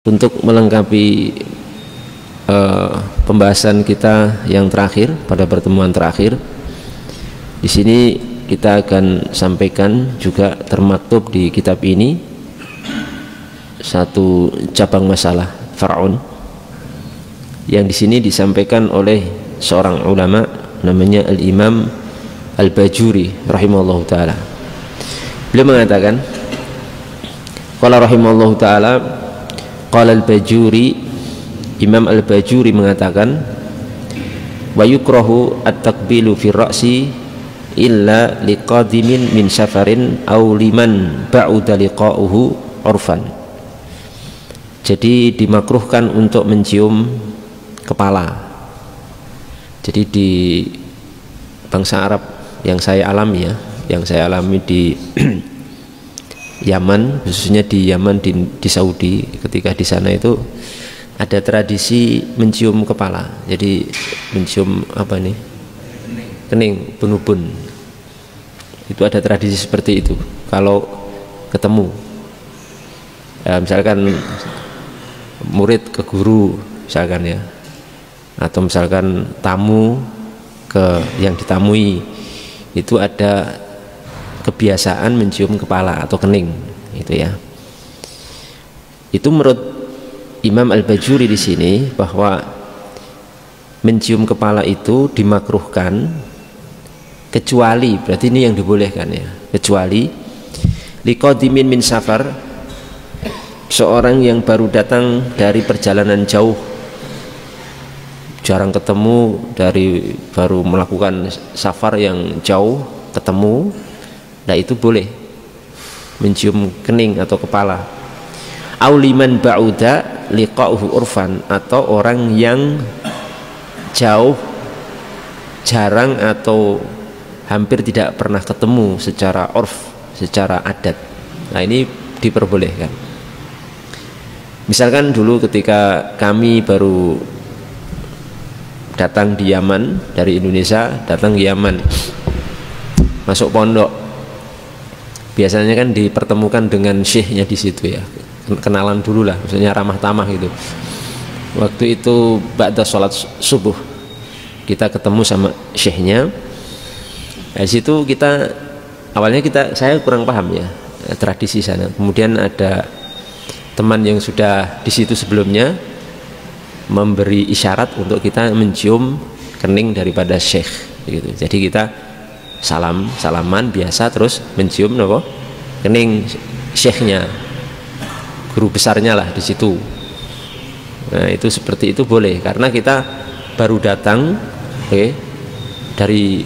Untuk melengkapi pembahasan kita yang terakhir pada pertemuan terakhir, di sini kita akan sampaikan juga termaktub di kitab ini satu cabang masalah far'un yang di sini disampaikan oleh seorang ulama namanya Al-Imam Al-Bajuri rahimahullahu taala. Beliau mengatakan, qala rahimahullahu taala, qala Al-Bajuri, Imam Al-Bajuri mengatakan, wa yukrahu at-takbilu fi ra'si illa liqadimin min safarin aw liman ba'uda liqa'uhu urfan. Jadi dimakruhkan untuk mencium kepala. Jadi di bangsa Arab yang saya alami di Yaman, khususnya di Yaman, di Saudi, ketika di sana itu ada tradisi mencium kepala. Jadi mencium apa nih? Kening, bunubun. Itu ada tradisi seperti itu. Kalau ketemu, ya, misalkan murid ke guru, misalkan ya, atau misalkan tamu ke yang ditamui, itu ada kebiasaan mencium kepala atau kening, itu ya. Itu menurut Imam Al-Bajuri di sini bahwa mencium kepala itu dimakruhkan, kecuali, berarti ini yang dibolehkan ya, kecuali liqadimin min safar, seorang yang baru datang dari perjalanan jauh, jarang ketemu, dari baru melakukan safar yang jauh ketemu, nah itu boleh mencium kening atau kepala. Auliman ba'uda liqa'uhu urfan, atau orang yang jauh, jarang atau hampir tidak pernah ketemu secara urf, secara adat. Nah ini diperbolehkan. Misalkan dulu ketika kami baru datang di Yaman, dari Indonesia datang ke Yaman, masuk pondok, biasanya kan dipertemukan dengan syekhnya di situ ya, kenalan dulu lah, maksudnya ramah tamah gitu. Waktu itu ba'da sholat subuh kita ketemu sama syekhnya. Di situ kita awalnya saya kurang paham ya tradisi sana. Kemudian ada teman yang sudah di situ sebelumnya memberi isyarat untuk kita mencium kening daripada syekh gitu. Jadi kita salaman biasa, terus mencium kening syekhnya, guru besarnya lah di situ. Nah itu seperti itu boleh, karena kita baru datang dari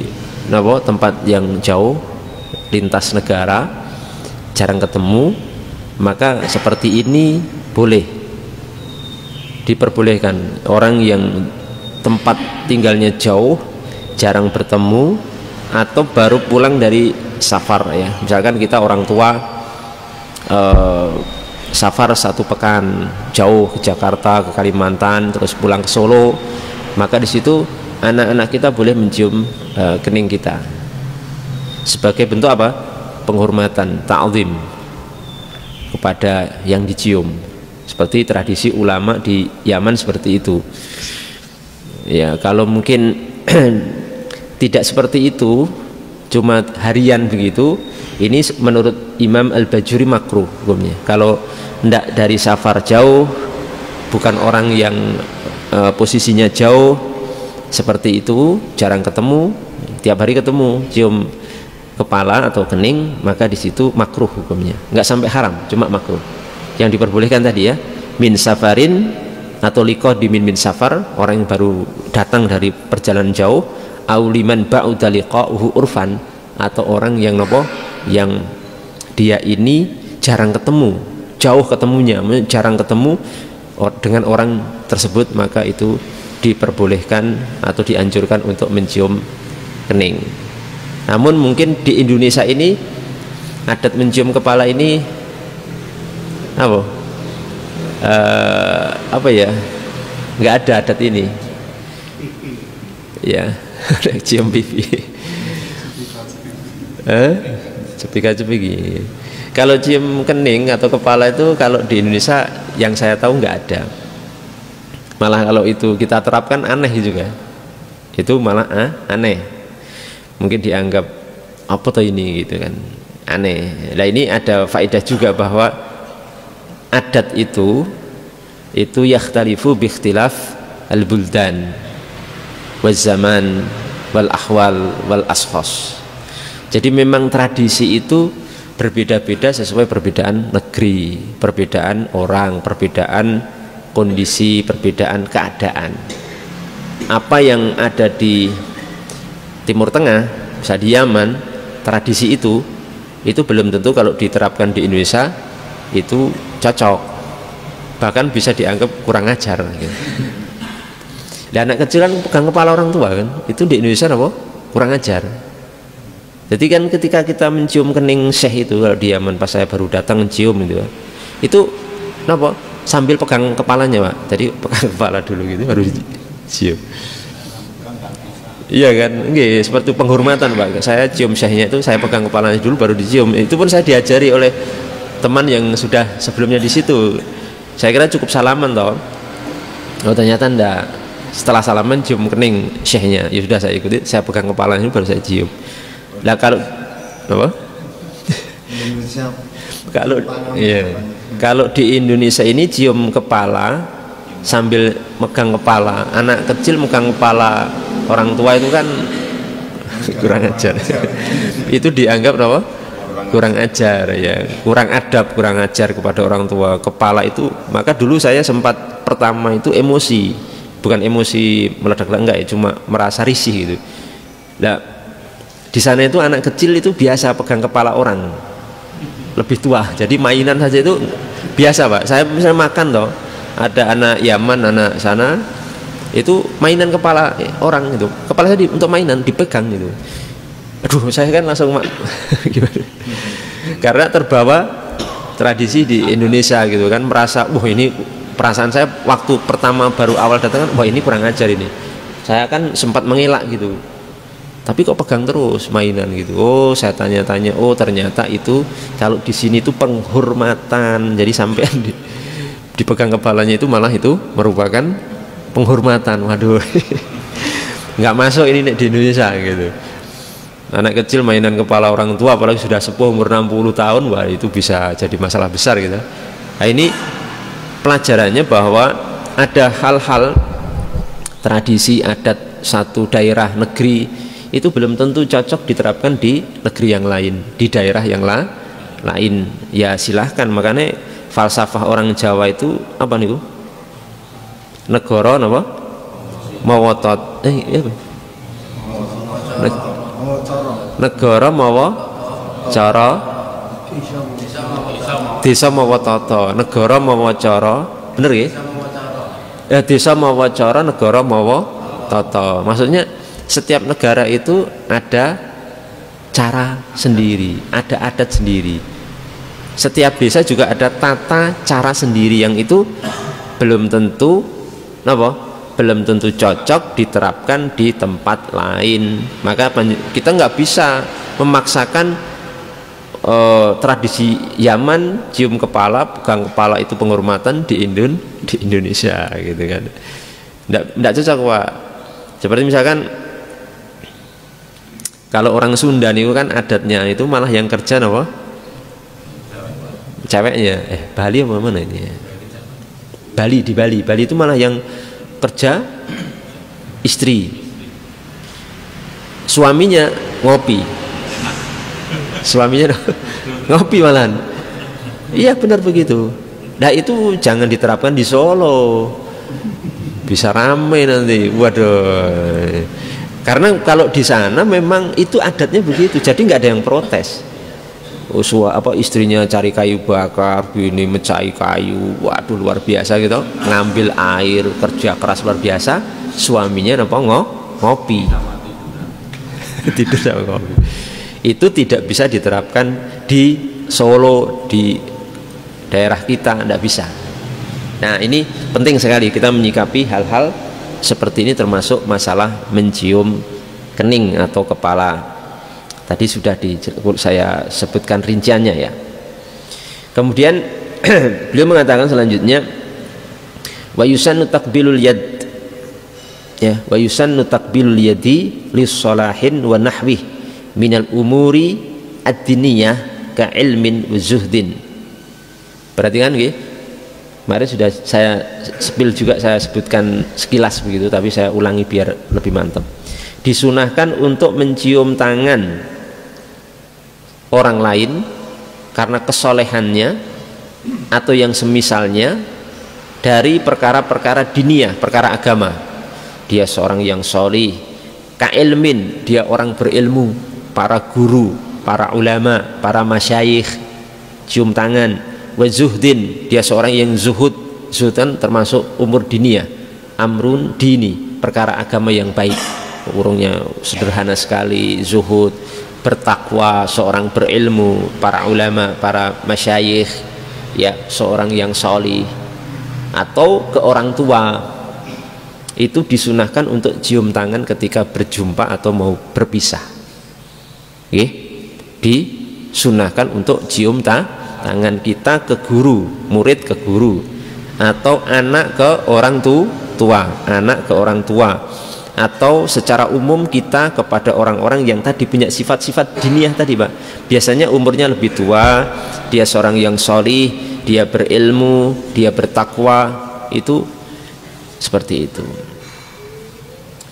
tempat yang jauh, lintas negara, jarang ketemu, maka seperti ini boleh, diperbolehkan. Orang yang tempat tinggalnya jauh, jarang bertemu, atau baru pulang dari safar ya, misalkan kita orang tua safar 1 pekan jauh ke Jakarta, ke Kalimantan, terus pulang ke Solo, maka di situ anak-anak kita boleh mencium kening kita sebagai bentuk apa? Penghormatan, ta'zim kepada yang dicium. Seperti tradisi ulama di Yaman seperti itu. Ya, kalau mungkin tidak seperti itu, cuma harian begitu, ini menurut Imam Al-Bajuri makruh hukumnya. Kalau tidak dari safar jauh, bukan orang yang posisinya jauh seperti itu, jarang ketemu, tiap hari ketemu, cium kepala atau kening, maka di situ makruh hukumnya. Nggak sampai haram, cuma makruh. Yang diperbolehkan tadi ya, min safarin atau liqadimin min safar, orang yang baru datang dari perjalanan jauh, auliman ba'uda liqa'uhu urfan, atau orang yang yang dia ini jarang ketemu, jauh ketemunya, jarang ketemu dengan orang tersebut, maka itu diperbolehkan atau dianjurkan untuk mencium kening. Namun mungkin di Indonesia ini adat mencium kepala ini apa ya, nggak ada adat ini ya. Cium pipi, cepika-cepiki. Kalau cium kening atau kepala itu kalau di Indonesia yang saya tahu nggak ada. Malah kalau itu kita terapkan aneh juga, itu malah aneh, mungkin dianggap apa tuh ini gitu kan, aneh. Nah ini ada faedah juga bahwa adat itu yakhtalifu bi ikhtilaf al-buldan wal zaman wal ahwal wal ashkhas. Jadi memang tradisi itu berbeda-beda sesuai perbedaan negeri, perbedaan orang, perbedaan kondisi, perbedaan keadaan. Apa yang ada di Timur Tengah, misalnya di Yaman, tradisi itu belum tentu kalau diterapkan di Indonesia itu cocok, bahkan bisa dianggap kurang ajar gitu. Dan anak kecil kan pegang kepala orang tua kan, itu di Indonesia apa? Kurang ajar. Jadi kan ketika kita mencium kening syekh itu, kalau di Yaman pas saya baru datang mencium itu apa? Sambil pegang kepalanya Pak, jadi pegang kepala dulu gitu baru dicium. Iya kan, nggih, seperti penghormatan Pak. Saya cium syekhnya itu saya pegang kepalanya dulu baru dicium. Itu pun saya diajari oleh teman yang sudah sebelumnya di situ. Saya kira cukup salaman toh. Oh ternyata enggak. Setelah salaman cium kening syekhnya, ya sudah saya ikuti, saya pegang kepalanya baru saya cium. Nah kalau apa? Kalau iya. Kalau di Indonesia ini cium kepala sambil megang kepala, anak kecil megang kepala orang tua itu kan kurang ajar. Itu dianggap apa? Kurang ajar ya, kurang adab, kurang ajar kepada orang tua. Kepala itu, maka dulu saya sempat pertama itu emosi, bukan emosi meledak-ledak enggak ya, cuma merasa risih gitu. Nah, di sana itu anak kecil itu biasa pegang kepala orang lebih tua, jadi mainan saja itu biasa Pak. Saya misalnya makan toh, ada anak Yaman, anak sana itu mainan kepala orang itu, kepala saya untuk mainan dipegang gitu. Aduh, saya kan langsung gimana? Karena terbawa tradisi di Indonesia gitu kan, merasa wah ini perasaan saya waktu pertama baru awal datang kan, wah ini kurang ajar ini. Saya kan sempat mengelak gitu. Tapi kok pegang terus mainan gitu. Oh, saya tanya-tanya, oh ternyata itu kalau di sini itu penghormatan. Jadi sampean dipegang kepalanya itu malah itu merupakan penghormatan. Waduh. Nggak masuk ini di Indonesia gitu. Anak kecil mainan kepala orang tua apalagi sudah sepuh umur 60 tahun, wah itu bisa jadi masalah besar gitu. Nah, ini pelajarannya bahwa ada hal-hal tradisi adat satu daerah negeri itu belum tentu cocok diterapkan di negeri yang lain, di daerah yang lain. Ya silahkan, makanya falsafah orang Jawa itu apa nih Bu? Negara apa? Mawotot. Negara mawa cara, desa mawa tata. Negara mawa cara, bener ya? Ya desa mawa cara, negara mawa tata. Maksudnya setiap negara itu ada cara sendiri, ada adat sendiri. Setiap desa juga ada tata cara sendiri yang itu belum tentu belum tentu cocok diterapkan di tempat lain. Maka kita nggak bisa memaksakan tradisi Yaman cium kepala, pegang kepala itu penghormatan di Indonesia gitu kan. Nggak cocok Pak. Seperti misalkan kalau orang Sunda itu kan adatnya itu malah yang kerja apa? Ceweknya. Bali apa mana ini? Bali, di Bali. Bali itu malah yang kerja istri. Suaminya ngopi. Suaminya ngopi malahan. Iya benar begitu. Nah itu jangan diterapkan di Solo. Bisa ramai nanti. Waduh. Karena kalau di sana memang itu adatnya begitu, jadi nggak ada yang protes. Istrinya cari kayu bakar, gini mecahi kayu, waduh luar biasa gitu, ngambil air, kerja keras luar biasa. Suaminya ngopi, tidur sama ngopi. Itu tidak bisa diterapkan di Solo, di daerah kita, tidak bisa. Nah ini penting sekali kita menyikapi hal-hal seperti ini, termasuk masalah mencium kening atau kepala. Tadi sudah saya sebutkan rinciannya ya. Kemudian beliau mengatakan selanjutnya, wa yusannu taqbilul yad, ya, wa yusannu taqbilul yadi lis-salahin wa nahwih minal umuri ad-diniyah ka ilmin wa zuhdin. Perhatikan nggih. Kemarin sudah saya spill juga, saya sebutkan sekilas begitu, tapi saya ulangi biar lebih mantap. Disunahkan untuk mencium tangan orang lain karena kesolehannya atau yang semisalnya dari perkara-perkara diniyah, perkara agama. Dia seorang yang solih, kailmin, dia orang berilmu, para guru, para ulama, para masyayikh, cium tangan. Wa zuhdin, dia seorang yang zuhud, zuhdan termasuk umur diniyah, amrun dini, perkara agama yang baik, urungnya sederhana sekali, zuhud, bertakwa, seorang berilmu, para ulama, para masyayikh, ya, seorang yang solih. Atau ke orang tua, itu disunahkan untuk cium tangan ketika berjumpa atau mau berpisah. Oke? Disunahkan untuk cium tangan kita ke guru, murid ke guru, atau anak ke orang tua, anak ke orang tua, atau secara umum kita kepada orang-orang yang tadi punya sifat-sifat diniyah tadi, Pak. Biasanya umurnya lebih tua, dia seorang yang solih, dia berilmu, dia bertakwa, itu seperti itu.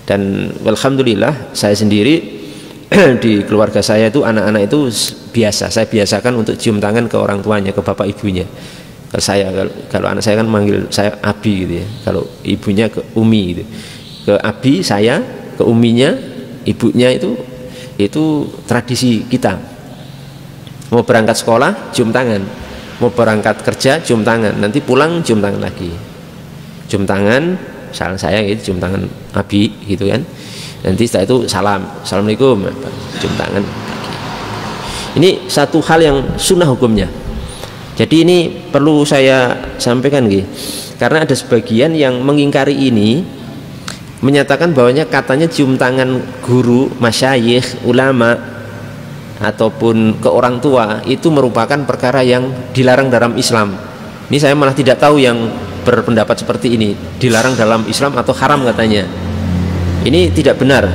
Dan alhamdulillah saya sendiri di keluarga saya itu anak-anak itu biasa, saya biasakan untuk cium tangan ke orang tuanya, ke bapak ibunya. Kalau anak saya kan manggil saya Abi gitu ya, kalau ibunya ke Umi gitu. Ke Abi saya, ke Uminya ibunya, itu tradisi kita. Mau berangkat sekolah cium tangan, mau berangkat kerja cium tangan, nanti pulang cium tangan lagi. Cium tangan, salam saya gitu, cium tangan Abi gitu kan. Nanti setelah itu salam, assalamualaikum, cium tangan. Ini satu hal yang sunnah hukumnya. Jadi ini perlu saya sampaikan gitu, karena ada sebagian yang mengingkari ini, menyatakan bahwanya katanya cium tangan guru, masyayikh, ulama ataupun ke orang tua itu merupakan perkara yang dilarang dalam Islam. Ini saya malah tidak tahu yang berpendapat seperti ini, dilarang dalam Islam atau haram katanya. Ini tidak benar,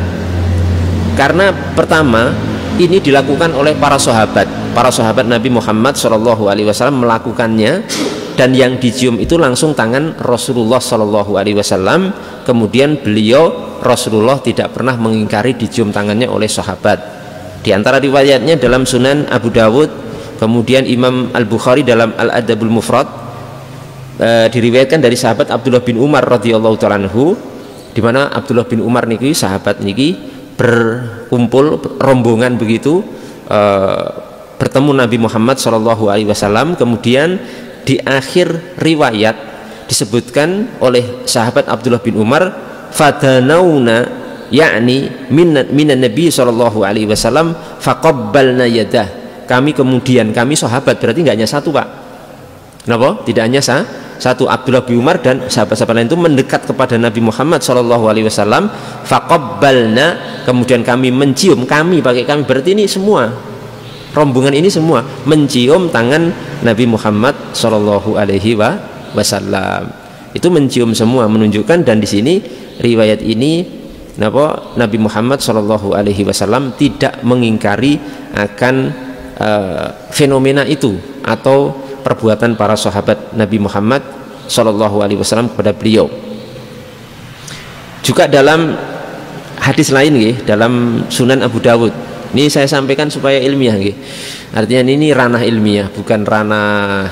karena pertama ini dilakukan oleh para sahabat Nabi Muhammad SAW melakukannya, dan yang dicium itu langsung tangan Rasulullah SAW. Kemudian Rasulullah tidak pernah mengingkari dicium tangannya oleh sahabat. Di antara riwayatnya dalam Sunan Abu Dawud, kemudian Imam Al-Bukhari dalam Al-Adabul Mufrad, diriwayatkan dari sahabat Abdullah bin Umar radhiyallahu ta'ala anhu, di mana Abdullah bin Umar niki sahabat niki berkumpul rombongan begitu, bertemu Nabi Muhammad SAW. Kemudian di akhir riwayat disebutkan oleh sahabat Abdullah bin Umar, fadanauna, yakni minan Nabi SAW, faqabbalna yadah. Kami sahabat, berarti nggak hanya satu, Pak. Kenapa? Tidak hanya satu, Abdullah bin Umar dan sahabat-sahabat lain itu mendekat kepada Nabi Muhammad SAW, faqabbalna, kemudian kami mencium, kami berarti ini semua rombongan ini semua mencium tangan Nabi Muhammad SAW. Itu mencium semua, menunjukkan, dan di sini riwayat ini Nabi Muhammad SAW tidak mengingkari akan fenomena itu atau perbuatan para sahabat Nabi Muhammad SAW kepada beliau. Juga dalam hadis lain dalam Sunan Abu Dawud, ini saya sampaikan supaya ilmiah artinya ini ranah ilmiah, bukan ranah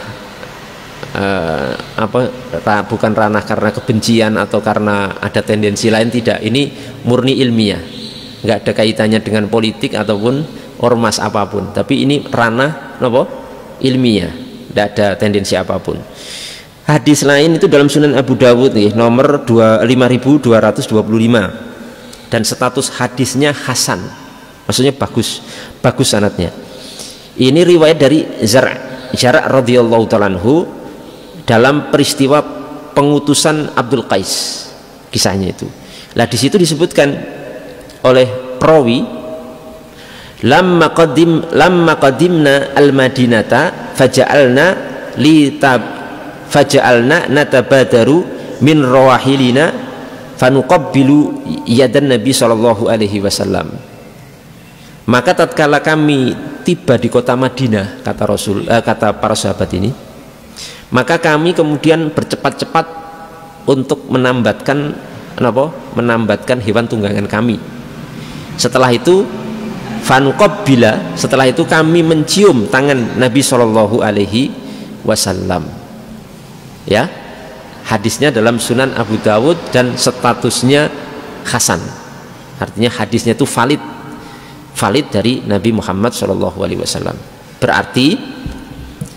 bukan ranah karena kebencian atau karena ada tendensi lain, tidak. Ini murni ilmiah, nggak ada kaitannya dengan politik ataupun ormas apapun, tapi ini ranah ilmiah, tidak ada tendensi apapun. Hadis lain itu dalam Sunan Abu Dawud nomor 5225, dan status hadisnya hasan, maksudnya bagus sanadnya. Ini riwayat dari Zar' radhiyallahu ta'ala anhu dalam peristiwa pengutusan Abdul Qais, kisahnya itu. Lah di situ disebutkan oleh perawi, lamma qadimna al-Madinata faja'alna faja'alna natabadaru min rawahilina fanuqabbilu yadan Nabi sallallahu alaihi wasallam. Maka tatkala kami tiba di kota Madinah, kata para sahabat ini, maka kami kemudian bercepat-cepat untuk menambatkan hewan tunggangan kami. Setelah itu fanuqabbila, setelah itu kami mencium tangan Nabi sallallahu alaihi wasallam. Ya, hadisnya dalam Sunan Abu Dawud dan statusnya hasan, artinya hadisnya itu valid dari Nabi Muhammad SAW. Berarti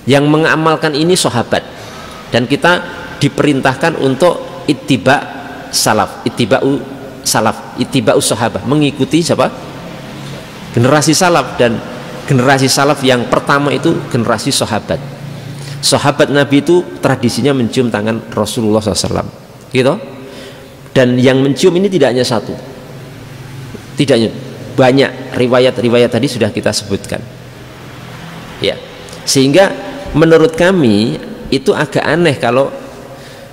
yang mengamalkan ini sahabat, dan kita diperintahkan untuk ittiba'u sahabah, mengikuti siapa? Generasi salaf. Dan generasi salaf yang pertama itu generasi sahabat. Sahabat Nabi itu tradisinya mencium tangan Rasulullah SAW, gitu. Dan yang mencium ini tidak hanya satu, tidak banyak, riwayat-riwayat tadi sudah kita sebutkan, ya. Sehingga menurut kami itu agak aneh kalau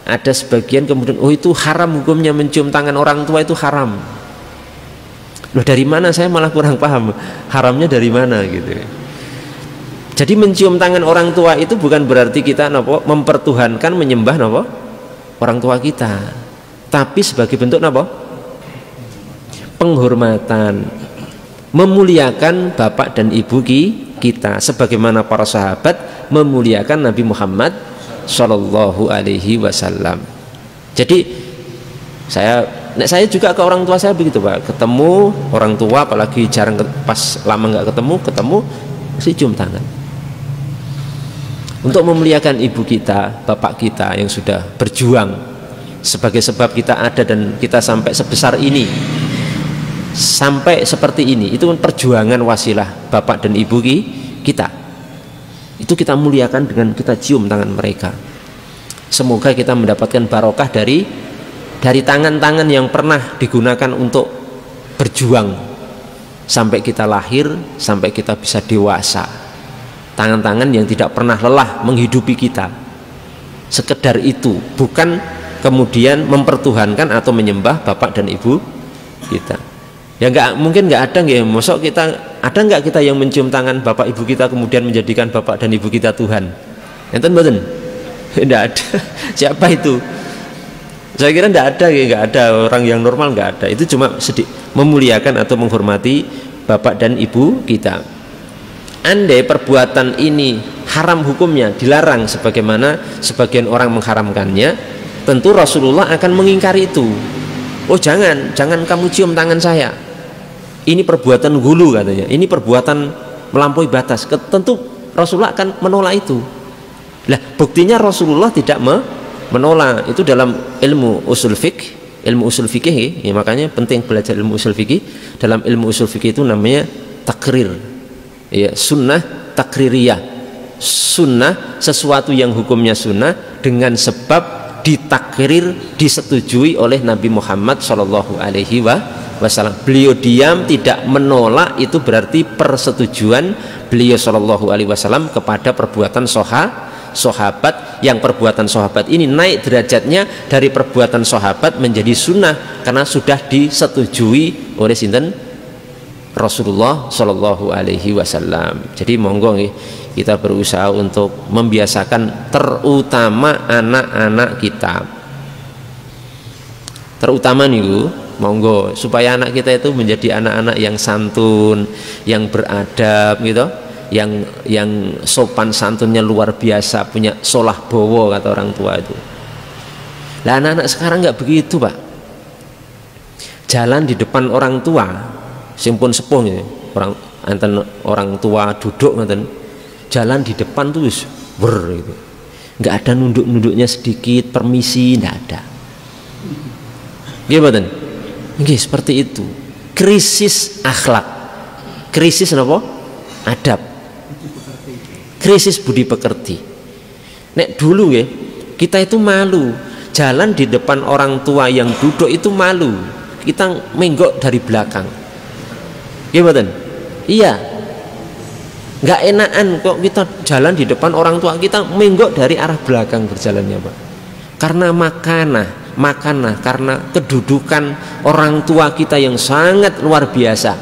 ada sebagian kemudian, oh itu haram hukumnya mencium tangan orang tua, itu haram. Loh, dari mana? Saya malah kurang paham haramnya dari mana gitu. Jadi mencium tangan orang tua itu bukan berarti kita mempertuhankan, menyembah orang tua kita, tapi sebagai bentuk penghormatan, memuliakan bapak dan ibu kita, sebagaimana para sahabat memuliakan Nabi Muhammad Shallallahu Alaihi Wasallam. Jadi saya juga ke orang tua saya begitu, Pak. Ketemu orang tua, apalagi jarang, pas lama nggak ketemu mesti cium tangan. Untuk memuliakan ibu kita, bapak kita yang sudah berjuang sebagai sebab kita ada dan kita sampai sebesar ini, sampai seperti ini, itu kan perjuangan wasilah bapak dan ibu kita. Itu kita muliakan dengan kita cium tangan mereka. Semoga kita mendapatkan barokah dari tangan-tangan yang pernah digunakan untuk berjuang sampai kita lahir, sampai kita bisa dewasa. Tangan-tangan yang tidak pernah lelah menghidupi kita. Sekedar itu, bukan kemudian mempertuhankan atau menyembah bapak dan ibu kita. Ya mungkin nggak ada nggak, mosok kita ada nggak kita yang mencium tangan bapak ibu kita kemudian menjadikan bapak dan ibu kita Tuhan? Enten mboten? Tidak ada. Siapa itu? Saya kira nggak ada orang yang normal, nggak ada. Itu cuma memuliakan atau menghormati bapak dan ibu kita. Andai perbuatan ini haram hukumnya, dilarang sebagaimana sebagian orang mengharamkannya, tentu Rasulullah akan mengingkari itu. Oh jangan kamu cium tangan saya, ini perbuatan gulu katanya, ini perbuatan melampaui batas. Tentu Rasulullah akan menolak itu. Lah buktinya Rasulullah tidak menolak itu dalam ilmu usul fikih, ya, makanya penting belajar ilmu usul fikih. Dalam ilmu usul fikih itu namanya takrir. Ya, sunnah takririyah, sunnah sesuatu yang hukumnya sunnah dengan sebab ditakrir, disetujui oleh Nabi Muhammad Shallallahu Alaihi Wasallam. Beliau diam tidak menolak, itu berarti persetujuan beliau Shallallahu Alaihi Wasallam kepada perbuatan sahabat, yang perbuatan sahabat ini naik derajatnya dari perbuatan sahabat menjadi sunnah karena sudah disetujui oleh sinten Rasulullah Shallallahu Alaihi Wasallam. Jadi monggo kita berusaha untuk membiasakan, terutama anak-anak kita, terutama nih monggo, supaya anak kita itu menjadi anak-anak yang santun, yang beradab gitu, yang sopan santunnya luar biasa, punya solah bowo kata orang tua itu. Lah anak-anak sekarang nggak begitu, Pak. Jalan di depan orang tua, simpun sepuh ya, orang tua duduk ngeten, jalan di depan tuh gitu. Nggak ada nunduk-nunduknya sedikit, permisi, nggak ada. Gimana? Nggih, seperti itu. Krisis akhlak, krisis apa? Adab, krisis budi pekerti. Nek dulu ya, kita itu malu jalan di depan orang tua yang duduk, itu malu. Kita menggok dari belakang. Gimana? Iya. Nggak enakan kok kita jalan di depan orang tua kita, menggok dari arah belakang berjalannya Pak. Karena makanah, karena kedudukan orang tua kita yang sangat luar biasa,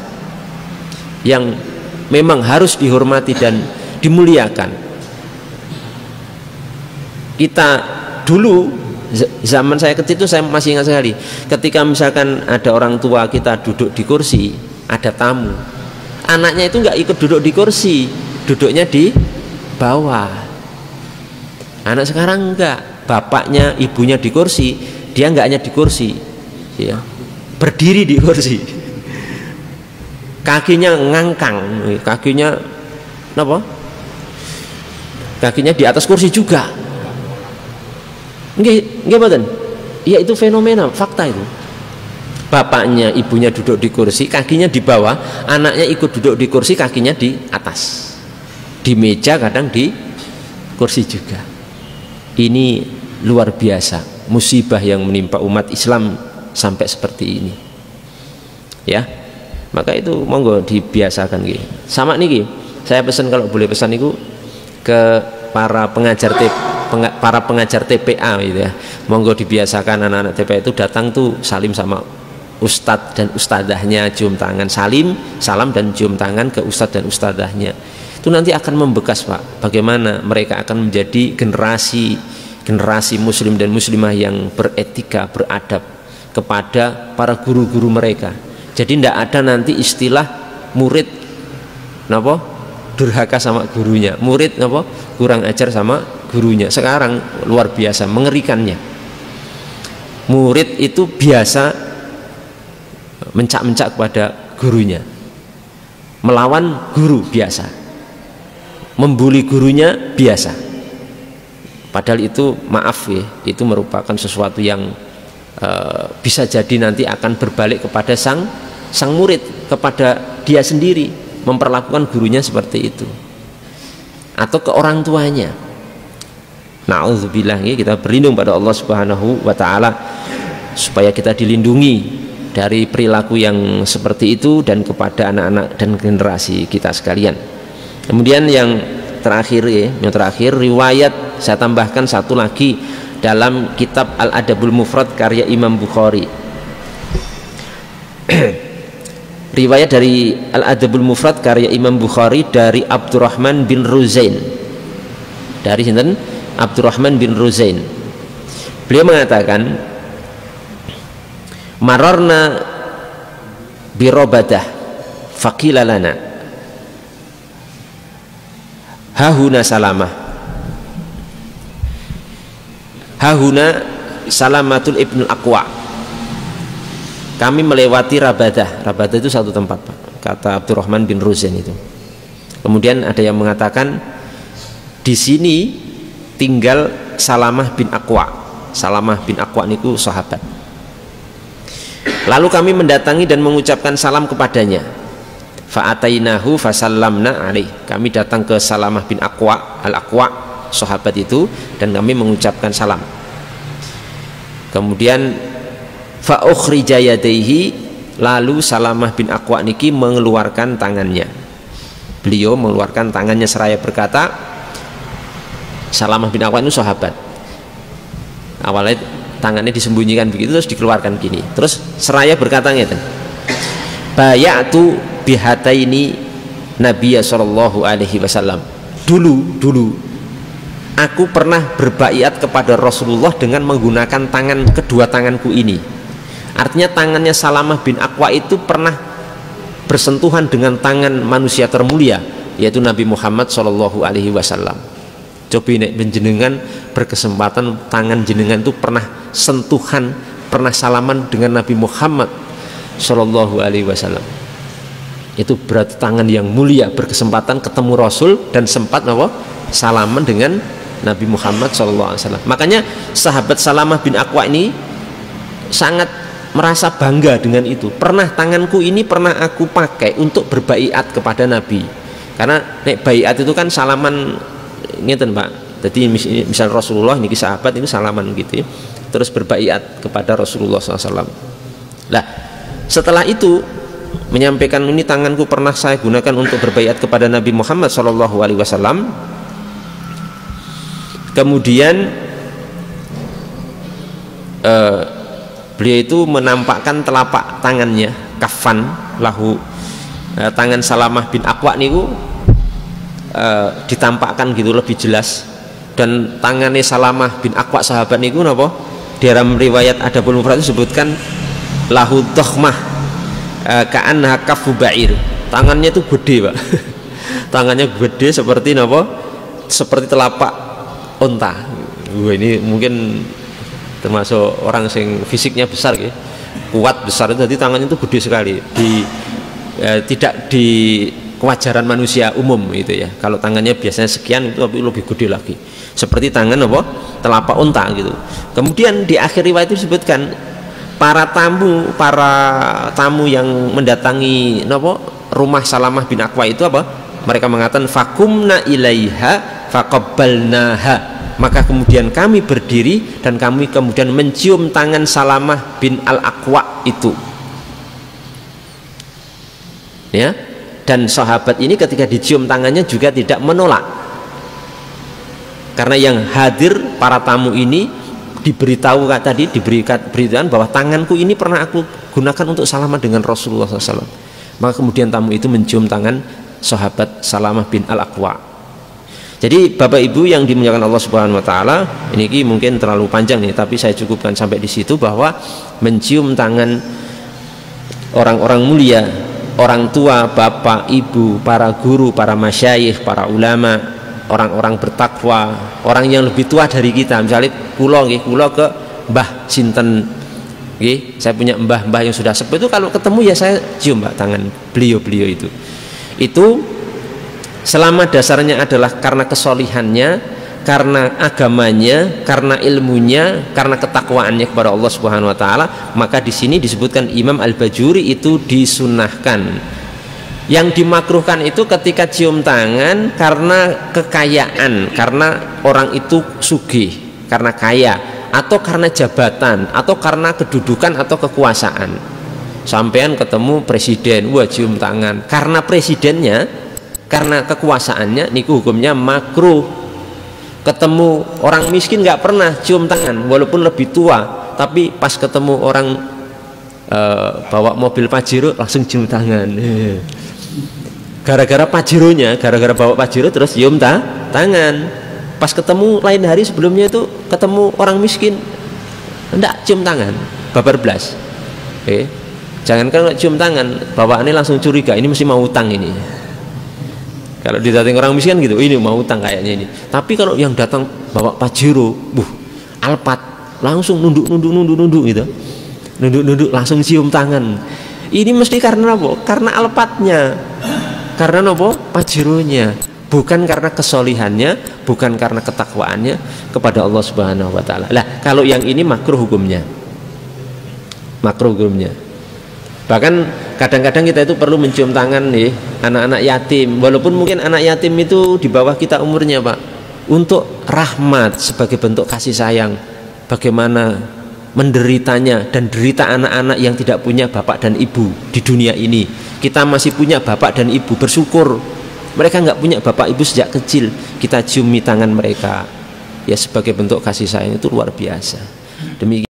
yang memang harus dihormati dan dimuliakan. Kita dulu, zaman saya kecil itu saya masih ingat sekali, ketika misalkan ada orang tua kita duduk di kursi, ada tamu, anaknya itu nggak ikut duduk di kursi, duduknya di bawah. Anak sekarang enggak, bapaknya ibunya di kursi, dia enggak hanya di kursi ya, berdiri di kursi, kakinya ngangkang, kakinya apa, kakinya di atas kursi juga. Nggih mboten, ya itu fenomena, fakta itu. Bapaknya ibunya duduk di kursi, kakinya di bawah, anaknya ikut duduk di kursi, kakinya di atas, di meja, kadang di kursi juga. Ini luar biasa, musibah yang menimpa umat Islam sampai seperti ini ya. Maka itu monggo dibiasakan gitu. Sama niki saya pesan, kalau boleh pesan niku ke para pengajar TPA gitu ya, monggo dibiasakan anak-anak TPA itu datang tuh salim sama ustadz dan ustadzahnya, cium tangan, salam dan cium tangan ke ustadz dan ustadzahnya. Itu nanti akan membekas Pak, bagaimana mereka akan menjadi generasi muslim dan muslimah yang beretika, beradab kepada para guru-guru mereka. Jadi tidak ada nanti istilah murid napa durhaka sama gurunya, murid napa kurang ajar sama gurunya. Sekarang luar biasa mengerikannya, murid itu biasa mencak-mencak kepada gurunya, melawan guru biasa, membuli gurunya biasa. Padahal itu maaf ya, itu merupakan sesuatu yang bisa jadi nanti akan berbalik kepada sang murid, kepada dia sendiri memperlakukan gurunya seperti itu, atau ke orang tuanya. Na'udzubillah, kita berlindung pada Allah Subhanahu wa taala supaya kita dilindungi dari perilaku yang seperti itu dan kepada anak-anak dan generasi kita sekalian. Kemudian yang terakhir ya, riwayat saya tambahkan satu lagi dalam kitab Al-Adabul Mufrad karya Imam Bukhari. Riwayat dari Al-Adabul Mufrad karya Imam Bukhari dari Abdurrahman bin Ruzain. Dari sinten? Abdurrahman bin Ruzain. Beliau mengatakan, mararna bi Rabadah faqila lana hahuna salamah, hahuna Salamatul Ibnul Aqwa. Kami melewati Rabadah. Rabadah itu satu tempat Pak, kata Abdurrahman bin Ruzain itu. Kemudian ada yang mengatakan di sini tinggal Salamah bin Aqwa. Salamah bin Aqwa niku sahabat. Lalu kami mendatangi dan mengucapkan salam kepadanya. Fa'atainahu fasallamna alaih. Kami datang ke Salamah bin Aqwa, Al-Aqwa, sahabat itu, dan kami mengucapkan salam. Kemudian fa'ukhrija yadaihi, lalu Salamah bin Aqwa niki mengeluarkan tangannya. Beliau mengeluarkan tangannya seraya berkata, Salamah bin Aqwa itu sahabat. Awalnya tangannya disembunyikan begitu, terus dikeluarkan gini, terus seraya berkata ngeten, bayatu bihataini Nabiya sallallahu alaihi wasallam. Dulu aku pernah berbaiat kepada Rasulullah dengan menggunakan kedua tanganku ini. Artinya tangannya Salamah bin Aqwa itu pernah bersentuhan dengan tangan manusia termulia, yaitu Nabi Muhammad sallallahu alaihi wasallam. Coba nek jenengan berkesempatan tangan jenengan itu pernah sentuhan, pernah salaman dengan Nabi Muhammad sallallahu alaihi wasallam. Itu berarti tangan yang mulia, berkesempatan ketemu Rasul dan sempat salaman dengan Nabi Muhammad sallallahu alaihi wasallam. Makanya sahabat Salamah bin Aqwa ini sangat merasa bangga dengan itu. Pernah tanganku ini pernah aku pakai untuk berbaiat kepada Nabi. Karena nek baiat itu kan salaman ngeten Pak. Jadi misal Rasulullah niki sahabat itu salaman gitu ya, terus berbaiat kepada Rasulullah SAW. Nah setelah itu menyampaikan ini tanganku pernah saya gunakan untuk berbaiat kepada Nabi Muhammad SAW. Kemudian beliau itu menampakkan telapak tangannya, kafan lahu, tangan Salamah bin Aqwa niku ditampakkan gitu lebih jelas. Dan tangannya Salamah bin Aqwa sahabat niku napa? Di dalam riwayat Adabul Mufrad disebutkan lahu dokhmah ka'annaha kaffu ba'ir. Tangannya itu gede, Pak. Tangannya gede seperti napa? Seperti telapak unta. Ini mungkin termasuk orang yang fisiknya besar ya, kuat besar, jadi tangannya itu gede sekali, tidak di kewajaran manusia umum itu ya. Kalau tangannya biasanya sekian, itu lebih gede lagi, seperti tangan apa telapak unta gitu. Kemudian di akhir riwayat itu disebutkan para tamu yang mendatangi rumah Salamah bin Aqwa itu apa? Mereka mengatakan fakumna ilaiha faqabbalnaha. Maka kemudian kami berdiri dan kami kemudian mencium tangan Salamah bin Al-Aqwa itu. Ya. Dan sahabat ini ketika dicium tangannya juga tidak menolak. Karena yang hadir para tamu ini diberikan bahwa tanganku ini pernah aku gunakan untuk salaman dengan Rasulullah SAW. Maka kemudian tamu itu mencium tangan sahabat Salamah bin Al-Aqwa. Jadi Bapak Ibu yang dimuliakan Allah Subhanahu wa taala, ini mungkin terlalu panjang nih, tapi saya cukupkan sampai di situ bahwa mencium tangan orang-orang mulia, orang tua, bapak, ibu, para guru, para masyayikh, para ulama, orang-orang bertakwa, orang yang lebih tua dari kita. Misalnya kula ke Mbah sinten nggih, saya punya mbah-mbah yang sudah sepuh itu, kalau ketemu ya saya cium Mbak tangan beliau-beliau itu. Itu selama dasarnya adalah karena kesolihannya, karena agamanya, karena ilmunya, karena ketakwaannya kepada Allah Subhanahu wa taala, maka di sini disebutkan Imam Al-Bajuri itu disunahkan. Yang dimakruhkan itu ketika cium tangan karena kekayaan, karena orang itu sugih, karena kaya, atau karena jabatan, atau karena kedudukan atau kekuasaan. Sampean ketemu presiden, wah cium tangan. Karena presidennya, karena kekuasaannya, niku hukumnya makruh. Ketemu orang miskin nggak pernah cium tangan, walaupun lebih tua, tapi pas ketemu orang bawa mobil Pajero langsung cium tangan. Gara-gara Pajeronya, gara-gara bawa Pajero terus cium tangan. Pas ketemu lain hari sebelumnya itu ketemu orang miskin, enggak cium tangan, babar blas. Jangankan cium tangan, bawaannya langsung curiga, ini mesti mau utang ini. Kalau didatangi orang miskin gitu, ini mau utang kayaknya ini. Tapi kalau yang datang bawa Pajero, Alphard, langsung nunduk gitu. Nunduk langsung cium tangan. Ini mesti karena apa? Karena Alphardnya. Karena apa? Pajeronya. Bukan karena kesolihannya, bukan karena ketakwaannya kepada Allah Subhanahu wa taala. Lah, kalau yang ini makruh hukumnya. Makruh hukumnya. Bahkan kadang-kadang kita itu perlu mencium tangan nih anak-anak yatim, walaupun mungkin anak yatim itu di bawah kita umurnya, Pak, untuk rahmat, sebagai bentuk kasih sayang. Bagaimana menderitanya dan derita anak-anak yang tidak punya bapak dan ibu di dunia ini. Kita masih punya bapak dan ibu, bersyukur. Mereka nggak punya bapak ibu sejak kecil, kita ciumi tangan mereka ya sebagai bentuk kasih sayang, itu luar biasa. Demikian.